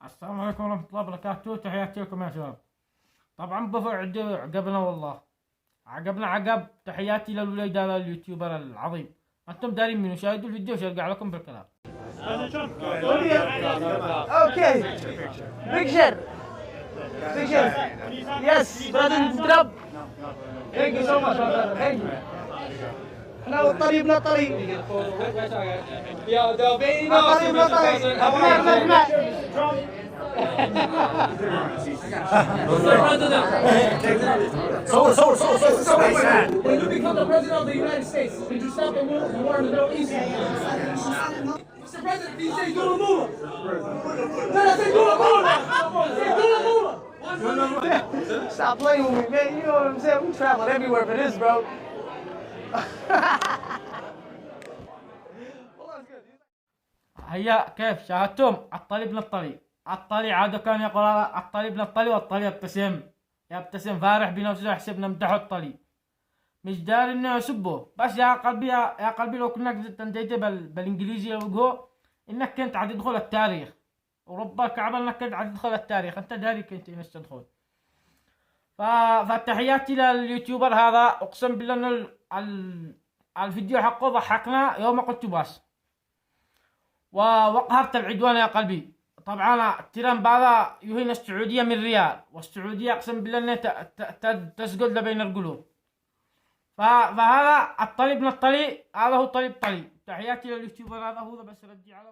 السلام عليكم ورحمة الله وبركاته، تحياتي لكم يا شباب. طبعا بفرع عقبنا والله عقبنا عقب. تحياتي للوليد هذا اليوتيوبر العظيم. انتم دارين منو؟ شاهدوا الفيديو وشرقع لكم بالكلام. Okay. Picture. Picture. Yes, brother drop. Thank you so much, brother. Thank you. احنا والطريق لا طريق. الطريق لا طريق. أبناء. صور. When you become the president of the United States, did you stop the war in the Middle East? Mr. President, did you say do the move? No, I said do the move. Say do the move. Stop playing with me, man. You know what I'm saying? We traveled everywhere for this, bro. هيا كيف شاهدتم؟ الطلي ابن الطلي. الطلي عاد كان يقول الطلي ابن الطلي والطلي يبتسم فارح بنفسه، يحسب نمدحه الطلي. مش داري انه يسبه، بس يا قلبي لو كنا تنتهي بالانجليزي لو انك كنت عاد تدخل التاريخ، ورب الكعبة انك كنت عاد تدخل التاريخ. انت داري كنت انك تدخل. فتحياتي لليوتيوبر هذا. اقسم بالله ان الفيديو حقه ضحكنا يوم قلت باس، وقهرت العدوان يا قلبي. طبعا تيران هذا يهين السعودية من ريال، والسعودية اقسم بالله انها تسقط بين القلوب. فهذا الطلي ابن الطلي، هذا هو طلي. تحياتي لليوتيوبر هذا، هو بس ردي على